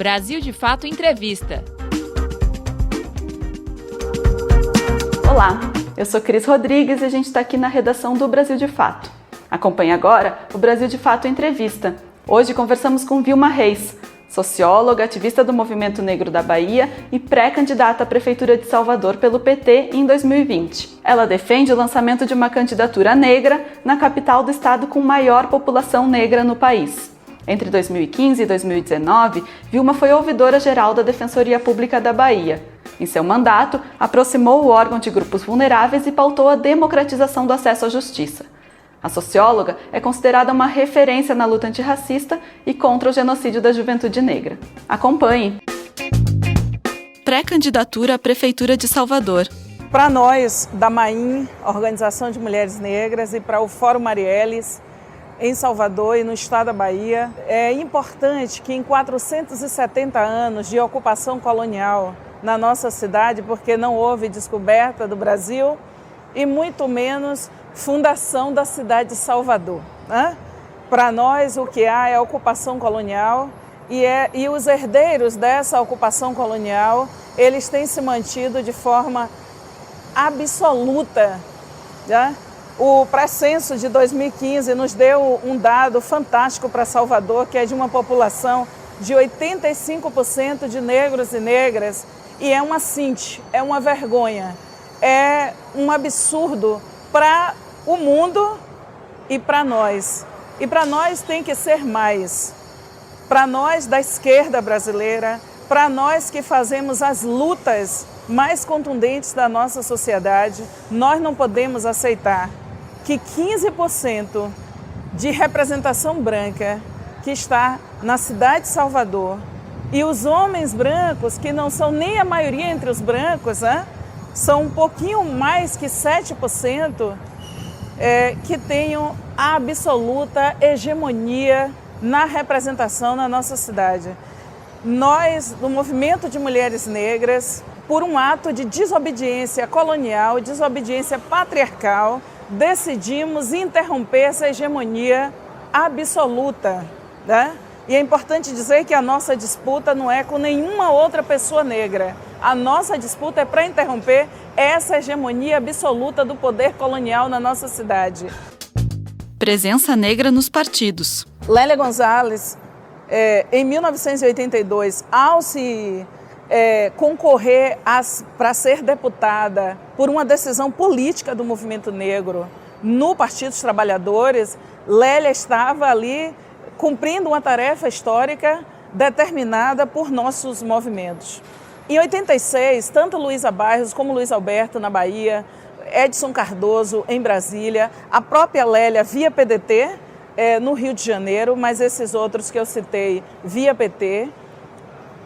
Brasil de Fato Entrevista. Olá, eu sou Cris Rodrigues e a gente está aqui na redação do Brasil de Fato. Acompanhe agora o Brasil de Fato Entrevista. Hoje conversamos com Vilma Reis, socióloga, ativista do Movimento Negro da Bahia e pré-candidata à Prefeitura de Salvador pelo PT em 2020. Ela defende o lançamento de uma candidatura negra na capital do estado com maior população negra no país. Entre 2015 e 2019, Vilma foi ouvidora-geral da Defensoria Pública da Bahia. Em seu mandato, aproximou o órgão de grupos vulneráveis e pautou a democratização do acesso à justiça. A socióloga é considerada uma referência na luta antirracista e contra o genocídio da juventude negra. Acompanhe! Pré-candidatura à Prefeitura de Salvador. Para nós, da MAIN, Organização de Mulheres Negras, e para o Fórum Marielles, em Salvador e no estado da Bahia, é importante que em 470 anos de ocupação colonial na nossa cidade, porque não houve descoberta do Brasil e muito menos fundação da cidade de Salvador, né? Para nós, o que há é a ocupação colonial e os herdeiros dessa ocupação colonial, eles têm se mantido de forma absoluta, né? O pré-censo de 2015 nos deu um dado fantástico para Salvador, que é de uma população de 85% de negros e negras, e é uma cinte, é uma vergonha, é um absurdo para o mundo e para nós. E para nós tem que ser mais. Para nós da esquerda brasileira, para nós que fazemos as lutas mais contundentes da nossa sociedade, nós não podemos aceitar que 15% de representação branca que está na cidade de Salvador e os homens brancos, que não são nem a maioria entre os brancos, né? São um pouquinho mais que 7%, que tenham a absoluta hegemonia na representação na nossa cidade. Nós, do Movimento de Mulheres Negras, por um ato de desobediência colonial, desobediência patriarcal, decidimos interromper essa hegemonia absoluta, né? E é importante dizer que a nossa disputa não é com nenhuma outra pessoa negra. A nossa disputa é para interromper essa hegemonia absoluta do poder colonial na nossa cidade. Presença negra nos partidos. Lélia Gonzalez, em 1982, ao se concorrer para ser deputada por uma decisão política do movimento negro no Partido dos Trabalhadores, Lélia estava ali cumprindo uma tarefa histórica determinada por nossos movimentos. Em 86, tanto Luísa Bairros como Luiz Alberto na Bahia, Edson Cardoso em Brasília, a própria Lélia via PDT no Rio de Janeiro, mas esses outros que eu citei via PT.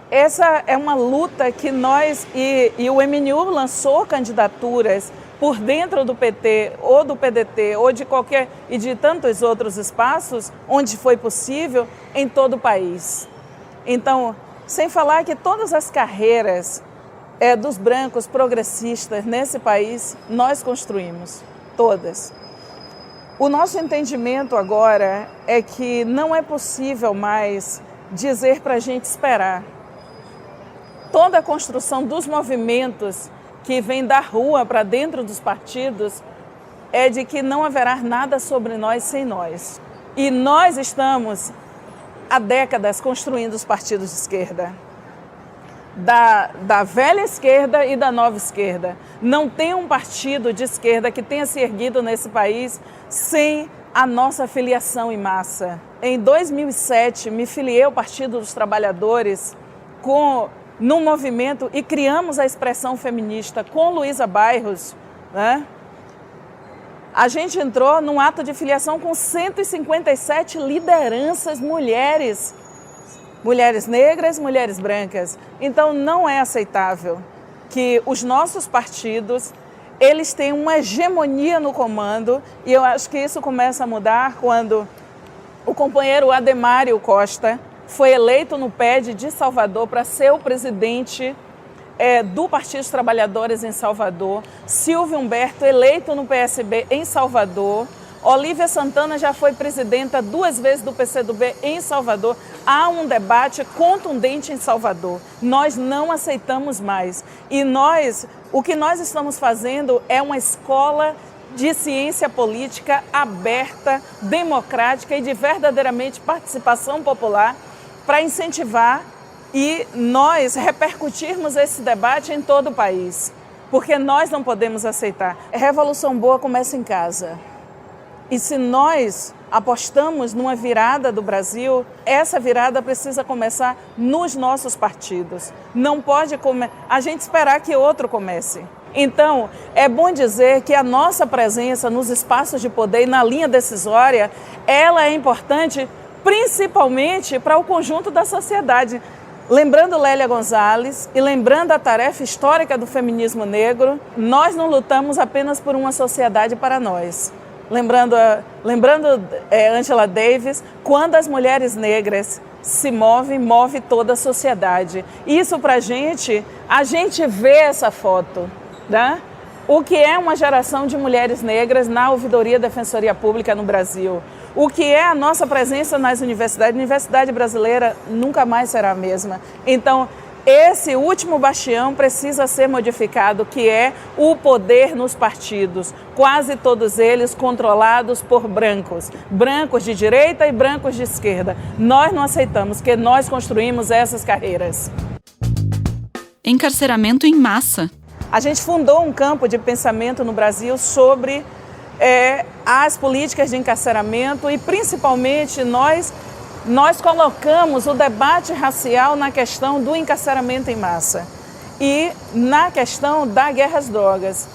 Essa é uma luta que nós e o MNU lançou candidaturas por dentro do PT ou do PDT ou de qualquer e de tantos outros espaços onde foi possível em todo o país. Então, sem falar que todas as carreiras dos brancos progressistas nesse país nós construímos, todas. O nosso entendimento agora é que não é possível mais dizer para a gente esperar. Toda a construção dos movimentos que vem da rua para dentro dos partidos é de que não haverá nada sobre nós sem nós. E nós estamos há décadas construindo os partidos de esquerda. Da velha esquerda e da nova esquerda. Não tem um partido de esquerda que tenha se erguido nesse país sem a nossa filiação em massa. Em 2007, me filiei ao Partido dos Trabalhadores no movimento e criamos a expressão feminista com Luísa Bairros, né? A gente entrou num ato de filiação com 157 lideranças mulheres, mulheres negras, mulheres brancas. Então não é aceitável que os nossos partidos, eles têm uma hegemonia no comando, e eu acho que isso começa a mudar quando o companheiro Ademário Costa foi eleito no PED de Salvador para ser o presidente do Partido dos Trabalhadores em Salvador, Silvio Humberto eleito no PSB em Salvador, Olívia Santana já foi presidenta 2 vezes do PCdoB em Salvador. há um debate contundente em Salvador. Nós não aceitamos mais. E o que nós estamos fazendo é uma escola de ciência política aberta, democrática e de verdadeiramente participação popular para incentivar e nós repercutirmos esse debate em todo o país. Porque nós não podemos aceitar. A revolução boa começa em casa. E se nós apostamos numa virada do Brasil, essa virada precisa começar nos nossos partidos. Não pode a gente esperar que outro comece. Então, é bom dizer que a nossa presença nos espaços de poder e na linha decisória, ela é importante principalmente para o conjunto da sociedade. Lembrando Lélia Gonzalez e lembrando a tarefa histórica do feminismo negro, nós não lutamos apenas por uma sociedade para nós. Lembrando Angela Davis, quando as mulheres negras se movem, move toda a sociedade. Isso para a gente vê essa foto, né? O que é uma geração de mulheres negras na Ouvidoria Defensoria Pública no Brasil? O que é a nossa presença nas universidades? A universidade brasileira nunca mais será a mesma. Então, esse último bastião precisa ser modificado, que é o poder nos partidos, quase todos eles controlados por brancos, brancos de direita e brancos de esquerda. Nós não aceitamos, que nós construímos essas carreiras. Encarceramento em massa. A gente fundou um campo de pensamento no Brasil sobre as políticas de encarceramento e principalmente nós colocamos o debate racial na questão do encarceramento em massa e na questão da guerra às drogas.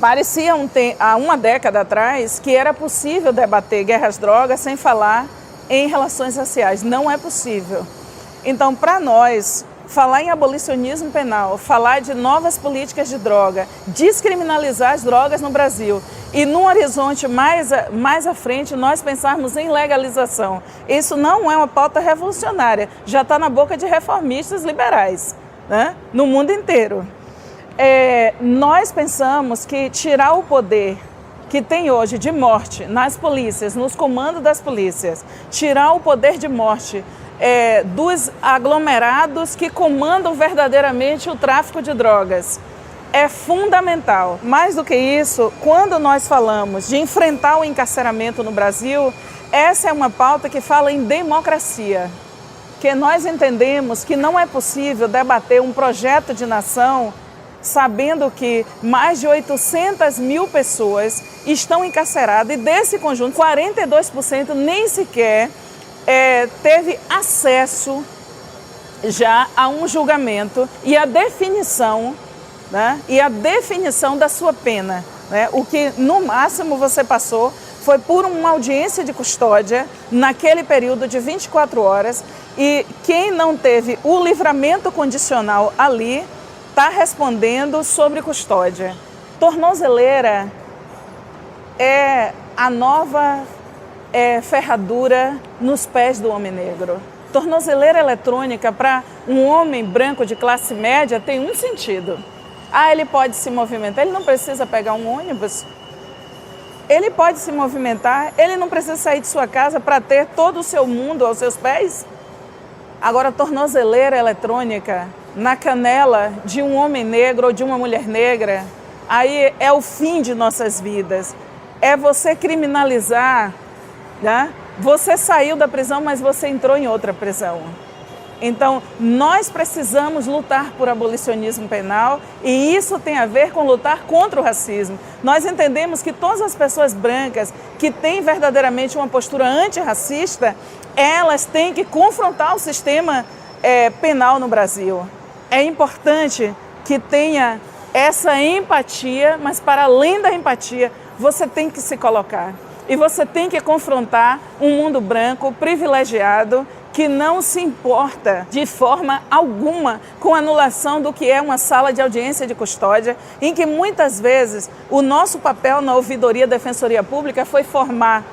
Parecia há uma década atrás que era possível debater guerra às drogas sem falar em relações raciais. Não é possível. Então, para nós, falar em abolicionismo penal, falar de novas políticas de droga, descriminalizar as drogas no Brasil e num horizonte mais à frente nós pensarmos em legalização. Isso não é uma pauta revolucionária, já está na boca de reformistas liberais, né? No mundo inteiro. Nós pensamos que tirar o poder que tem hoje de morte nas polícias, nos comandos das polícias, tirar o poder de morte dos aglomerados que comandam verdadeiramente o tráfico de drogas. É fundamental. Mais do que isso, quando nós falamos de enfrentar o encarceramento no Brasil, essa é uma pauta que fala em democracia. Que nós entendemos que não é possível debater um projeto de nação sabendo que mais de 800 mil pessoas estão encarceradas e desse conjunto, 42% nem sequer teve acesso já a um julgamento e a definição, né? E a definição da sua pena, né? O que no máximo você passou foi por uma audiência de custódia naquele período de 24 horas e quem não teve o livramento condicional ali está respondendo sobre custódia. Tornozeleira é a nova ferradura nos pés do homem negro. Tornozeleira eletrônica para um homem branco de classe média tem um sentido. Ele pode se movimentar, ele não precisa pegar um ônibus. Ele pode se movimentar, ele não precisa sair de sua casa para ter todo o seu mundo aos seus pés. Agora, tornozeleira eletrônica na canela de um homem negro ou de uma mulher negra, aí é o fim de nossas vidas. É você criminalizar, né? Você saiu da prisão, mas você entrou em outra prisão. Então, nós precisamos lutar por abolicionismo penal e isso tem a ver com lutar contra o racismo. Nós entendemos que todas as pessoas brancas que têm verdadeiramente uma postura antirracista, elas têm que confrontar o sistema penal no Brasil. É importante que tenha essa empatia, mas para além da empatia, você tem que se colocar. E você tem que confrontar um mundo branco privilegiado que não se importa de forma alguma com a anulação do que é uma sala de audiência de custódia, em que muitas vezes o nosso papel na Ouvidoria Defensoria Pública foi formar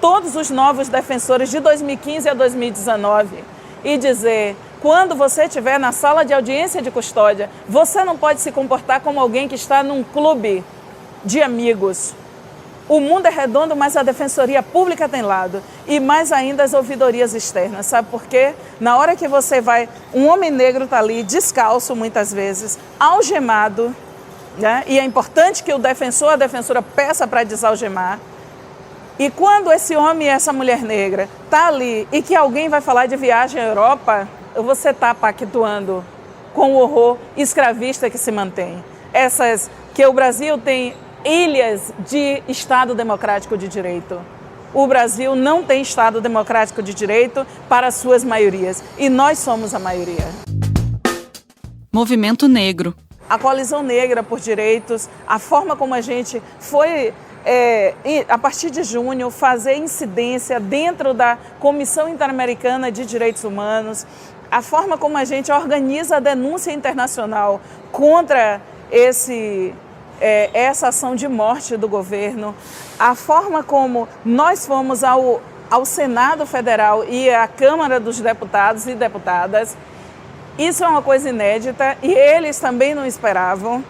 todos os novos defensores de 2015 a 2019 e dizer: quando você estiver na sala de audiência de custódia, você não pode se comportar como alguém que está num clube de amigos. O mundo é redondo, mas a Defensoria Pública tem lado. E mais ainda as ouvidorias externas. Sabe por quê? Na hora que você vai, um homem negro está ali, descalço muitas vezes, algemado, né? E é importante que o defensor, a defensora peça para desalgemar. E quando esse homem e essa mulher negra está ali e que alguém vai falar de viagem à Europa, você está pactuando com o horror escravista que se mantém. Que o Brasil tem ilhas de Estado Democrático de Direito. O Brasil não tem Estado Democrático de Direito para as suas maiorias. E nós somos a maioria. Movimento Negro. A Coalizão Negra por Direitos, a forma como a gente foi, a partir de junho, fazer incidência dentro da Comissão Interamericana de Direitos Humanos, a forma como a gente organiza a denúncia internacional contra essa ação de morte do governo, a forma como nós fomos ao Senado Federal e à Câmara dos Deputados e Deputadas, isso é uma coisa inédita e eles também não esperavam,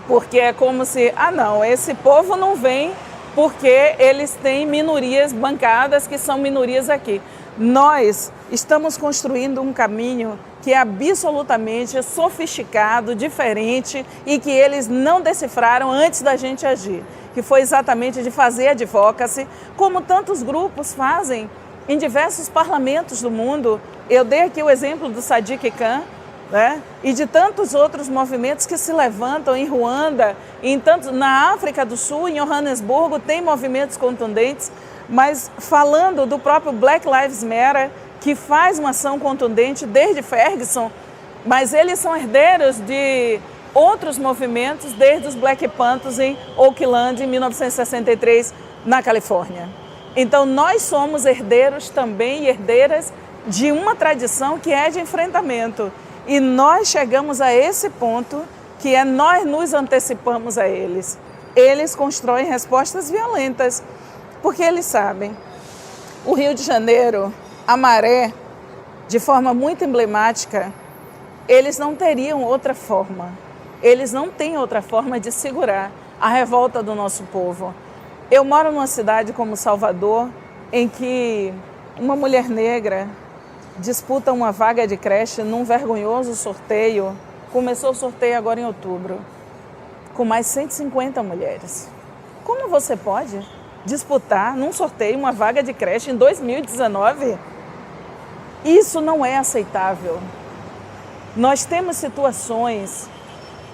porque é como se, não, esse povo não vem porque eles têm minorias bancadas que são minorias aqui. Nós estamos construindo um caminho que é absolutamente sofisticado, diferente e que eles não decifraram antes da gente agir, que foi exatamente de fazer advocacy, como tantos grupos fazem em diversos parlamentos do mundo. Eu dei aqui o exemplo do Sadiq Khan, né? E de tantos outros movimentos que se levantam em Ruanda, na África do Sul, em Johannesburgo, tem movimentos contundentes, mas falando do próprio Black Lives Matter, que faz uma ação contundente desde Ferguson, mas eles são herdeiros de outros movimentos, desde os Black Panthers em Oakland, em 1963, na Califórnia. Então, nós somos herdeiros também e herdeiras de uma tradição que é de enfrentamento. E nós chegamos a esse ponto que nós nos antecipamos a eles. Eles constroem respostas violentas, porque eles sabem. O Rio de Janeiro, a Maré, de forma muito emblemática, eles não teriam outra forma. Eles não têm outra forma de segurar a revolta do nosso povo. Eu moro numa cidade como Salvador, em que uma mulher negra disputa uma vaga de creche num vergonhoso sorteio. Começou o sorteio agora em outubro, com mais 150 mulheres. Como você pode disputar num sorteio uma vaga de creche em 2019? Isso não é aceitável. Nós temos situações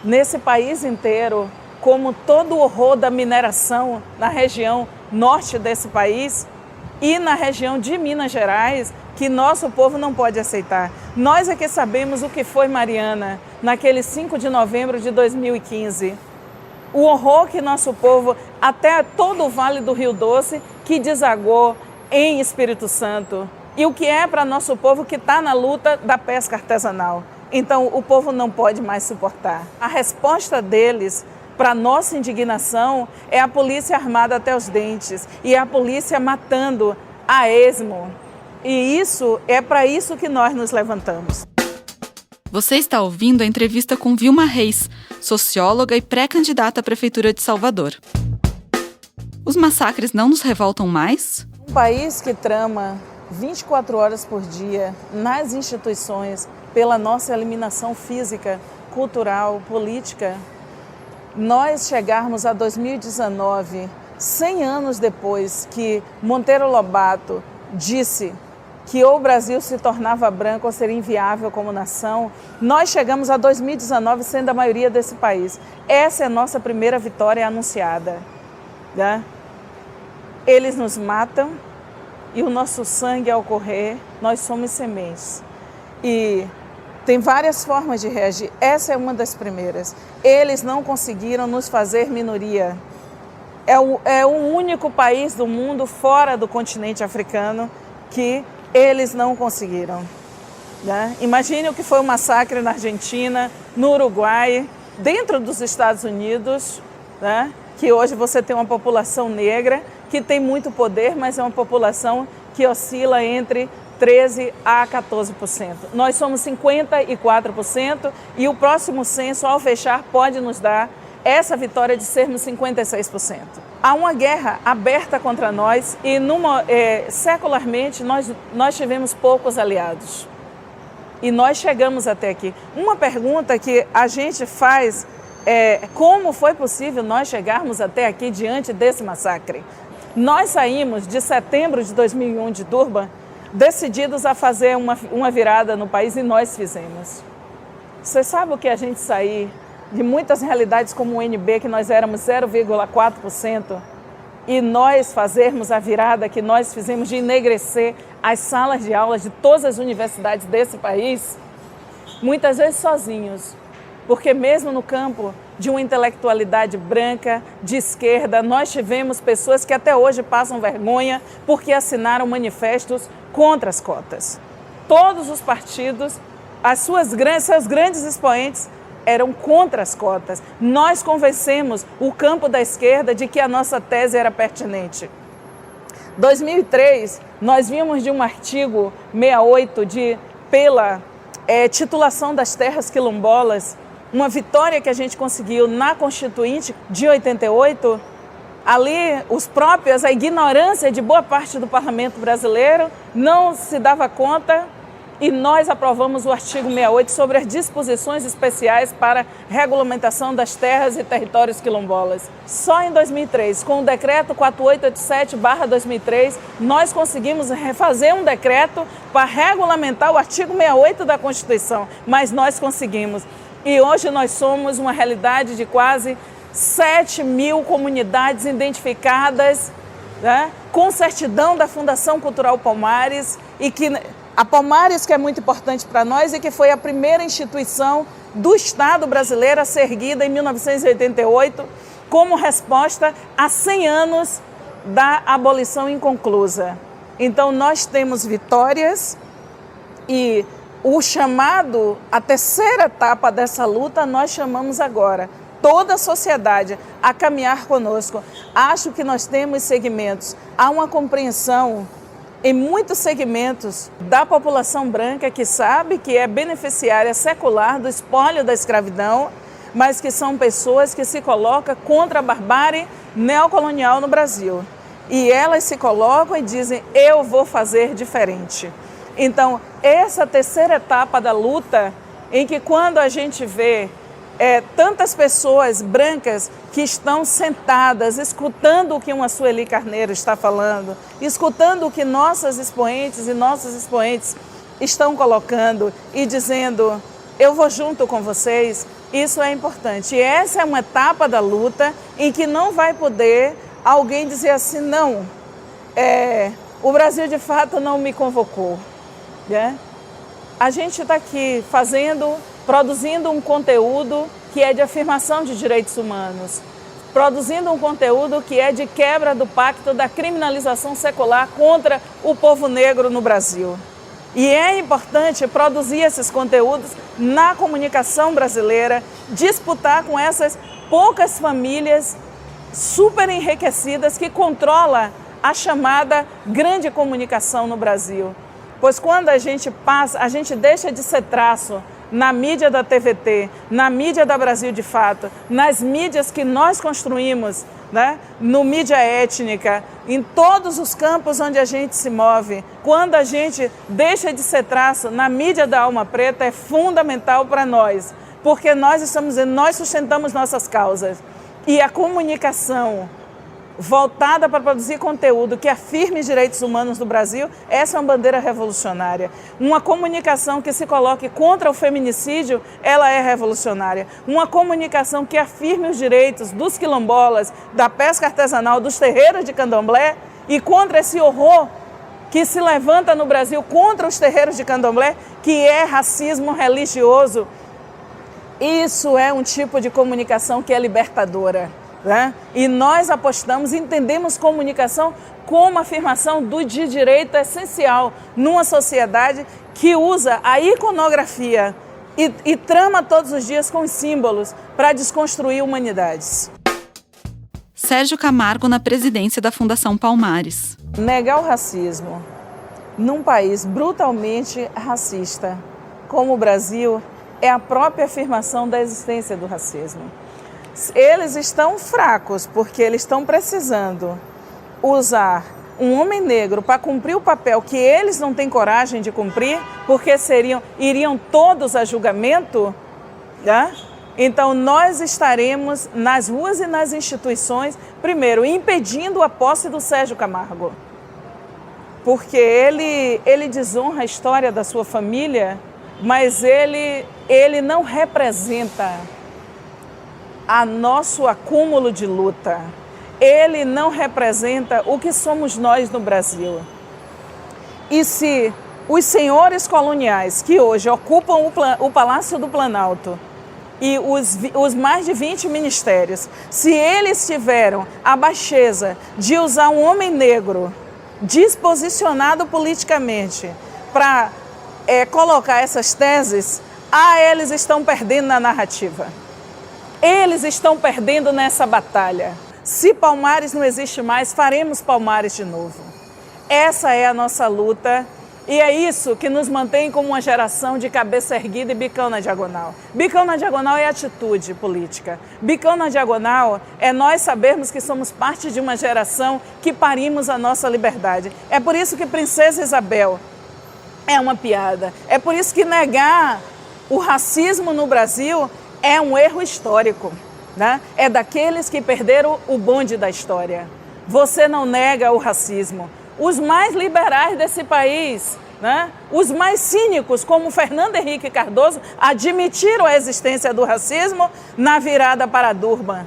nesse país inteiro, como todo o horror da mineração na região norte desse país e na região de Minas Gerais, que nosso povo não pode aceitar. Nós é que sabemos o que foi Mariana, naquele 5 de novembro de 2015. O horror que nosso povo, até todo o Vale do Rio Doce, que desagou em Espírito Santo. E o que é para nosso povo que está na luta da pesca artesanal. Então, o povo não pode mais suportar. A resposta deles para nossa indignação é a polícia armada até os dentes e a polícia matando a esmo. E isso é para isso que nós nos levantamos. Você está ouvindo a entrevista com Vilma Reis, socióloga e pré-candidata à Prefeitura de Salvador. Os massacres não nos revoltam mais? Um país que trama 24 horas por dia nas instituições pela nossa eliminação física, cultural, política. Nós chegarmos a 2019, 100 anos depois que Monteiro Lobato disse que ou o Brasil se tornava branco ou seria inviável como nação, nós chegamos a 2019 sendo a maioria desse país. Essa é a nossa primeira vitória anunciada. Né? Eles nos matam e o nosso sangue ao correr, nós somos sementes. E tem várias formas de reagir. Essa é uma das primeiras. Eles não conseguiram nos fazer minoria. É o único país do mundo fora do continente africano que eles não conseguiram. Né? Imagine o que foi o massacre na Argentina, no Uruguai, dentro dos Estados Unidos, né? Que hoje você tem uma população negra que tem muito poder, mas é uma população que oscila entre 13% a 14%. Nós somos 54% e o próximo censo, ao fechar, pode nos dar essa vitória de sermos 56%. há uma guerra aberta contra nós e secularmente nós tivemos poucos aliados. E nós chegamos até aqui. Uma pergunta que a gente faz é como foi possível nós chegarmos até aqui diante desse massacre? Nós saímos de setembro de 2001 de Durban decididos a fazer uma virada no país e nós fizemos. Você sabe o que a gente sair de muitas realidades como o UNB, que nós éramos 0,4%, e nós fazermos a virada que nós fizemos de enegrecer as salas de aulas de todas as universidades desse país, muitas vezes sozinhos, porque mesmo no campo de uma intelectualidade branca, de esquerda, nós tivemos pessoas que até hoje passam vergonha porque assinaram manifestos contra as cotas. Todos os partidos, seus grandes expoentes eram contra as cotas. Nós convencemos o campo da esquerda de que a nossa tese era pertinente. Em 2003, nós vimos de um artigo 68 pela titulação das terras quilombolas, uma vitória que a gente conseguiu na Constituinte de 88, ali a ignorância de boa parte do parlamento brasileiro não se dava conta e nós aprovamos o artigo 68 sobre as disposições especiais para regulamentação das terras e territórios quilombolas. Só em 2003, com o decreto 4887/2003, nós conseguimos refazer um decreto para regulamentar o artigo 68 da Constituição, mas nós conseguimos. E hoje nós somos uma realidade de quase 7.000 comunidades identificadas, né, com certidão da Fundação Cultural Palmares, e que a Palmares, que é muito importante para nós e que foi a primeira instituição do Estado brasileiro a ser erguida em 1988 como resposta a 100 anos da abolição inconclusa. Então nós temos vitórias e o chamado, a terceira etapa dessa luta, nós chamamos agora toda a sociedade a caminhar conosco. Acho que nós temos segmentos, há uma compreensão em muitos segmentos da população branca que sabe que é beneficiária secular do espólio da escravidão, mas que são pessoas que se colocam contra a barbárie neocolonial no Brasil. E elas se colocam e dizem, eu vou fazer diferente. Então, essa terceira etapa da luta, em que quando a gente vê tantas pessoas brancas que estão sentadas, escutando o que uma Sueli Carneiro está falando, escutando o que nossas expoentes e nossos expoentes estão colocando e dizendo, eu vou junto com vocês, isso é importante. E essa é uma etapa da luta em que não vai poder alguém dizer assim, não, o Brasil de fato não me convocou. Né? A gente está aqui produzindo um conteúdo que é de afirmação de direitos humanos, produzindo um conteúdo que é de quebra do pacto da criminalização secular contra o povo negro no Brasil. E é importante produzir esses conteúdos na comunicação brasileira, disputar com essas poucas famílias super enriquecidas que controlam a chamada grande comunicação no Brasil. Pois quando a gente deixa de ser traço na mídia da TVT, na mídia da Brasil de Fato, nas mídias que nós construímos, né? No mídia étnica, em todos os campos onde a gente se move, quando a gente deixa de ser traço na mídia da alma preta, é fundamental para nós, porque nós sustentamos nossas causas. E a comunicação voltada para produzir conteúdo que afirme os direitos humanos do Brasil, essa é uma bandeira revolucionária. Uma comunicação que se coloque contra o feminicídio, ela é revolucionária. Uma comunicação que afirme os direitos dos quilombolas, da pesca artesanal, dos terreiros de candomblé e contra esse horror que se levanta no Brasil contra os terreiros de candomblé, que é racismo religioso. Isso é um tipo de comunicação que é libertadora. Né? E nós apostamos, entendemos comunicação como afirmação de direito essencial numa sociedade que usa a iconografia e trama todos os dias com os símbolos para desconstruir humanidades. Sérgio Camargo na presidência da Fundação Palmares. Negar o racismo num país brutalmente racista como o Brasil é a própria afirmação da existência do racismo. Eles estão fracos porque eles estão precisando usar um homem negro para cumprir o papel que eles não têm coragem de cumprir, porque iriam todos a julgamento, né? Então nós estaremos nas ruas e nas instituições, primeiro, impedindo a posse do Sérgio Camargo, porque ele desonra a história da sua família, mas ele não representa a nosso acúmulo de luta. Ele não representa o que somos nós no Brasil. E se os senhores coloniais que hoje ocupam o Palácio do Planalto e os mais de 20 ministérios, se eles tiveram a baixeza de usar um homem negro desposicionado politicamente para colocar essas teses, eles estão perdendo na narrativa. Eles estão perdendo nessa batalha. Se Palmares não existe mais, faremos Palmares de novo. Essa é a nossa luta e é isso que nos mantém como uma geração de cabeça erguida e bicão na diagonal. Bicão na diagonal é atitude política. Bicão na diagonal é nós sabermos que somos parte de uma geração que parimos a nossa liberdade. É por isso que Princesa Isabel é uma piada. É por isso que negar o racismo no Brasil é um erro histórico. Né? É daqueles que perderam o bonde da história. Você não nega o racismo. Os mais liberais desse país, né? Os mais cínicos, como Fernando Henrique Cardoso, admitiram a existência do racismo na virada para Durban.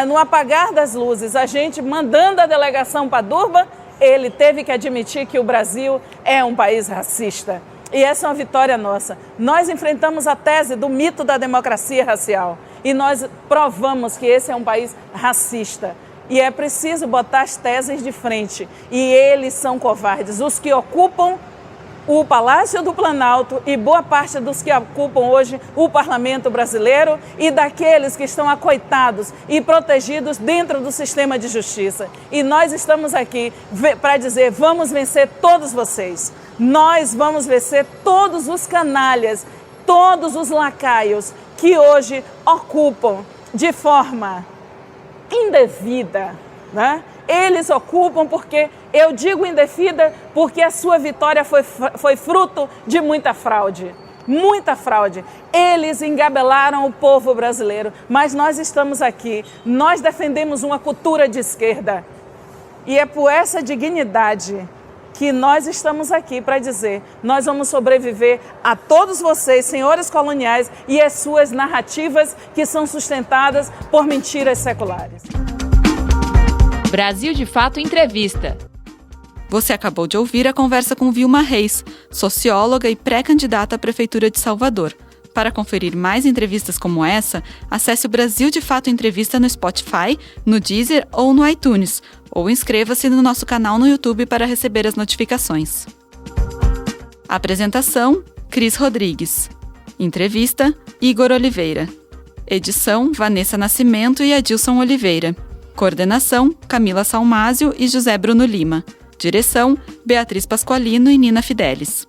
No apagar das luzes, a gente mandando a delegação para Durban, ele teve que admitir que o Brasil é um país racista. E essa é uma vitória nossa. Nós enfrentamos a tese do mito da democracia racial e nós provamos que esse é um país racista. E é preciso botar as teses de frente. E eles são covardes. Os que ocupam o Palácio do Planalto e boa parte dos que ocupam hoje o Parlamento brasileiro e daqueles que estão acoitados e protegidos dentro do sistema de justiça. E nós estamos aqui para dizer, vamos vencer todos vocês. Nós vamos vencer todos os canalhas, todos os lacaios que hoje ocupam de forma indevida, né? Eles ocupam porque, eu digo indevida, porque a sua vitória foi fruto de muita fraude. Muita fraude. Eles engabelaram o povo brasileiro, mas nós estamos aqui, nós defendemos uma cultura de esquerda. E é por essa dignidade que nós estamos aqui para dizer, nós vamos sobreviver a todos vocês, senhores coloniais, e as suas narrativas que são sustentadas por mentiras seculares. Brasil de Fato Entrevista. Você acabou de ouvir a conversa com Vilma Reis, socióloga e pré-candidata à Prefeitura de Salvador. Para conferir mais entrevistas como essa, acesse o Brasil de Fato Entrevista no Spotify, no Deezer ou no iTunes, ou inscreva-se no nosso canal no YouTube para receber as notificações. Apresentação, Cris Rodrigues. Entrevista, Igor Oliveira. Edição, Vanessa Nascimento e Adilson Oliveira. Coordenação, Camila Salmásio e José Bruno Lima. Direção, Beatriz Pasqualino e Nina Fidelis.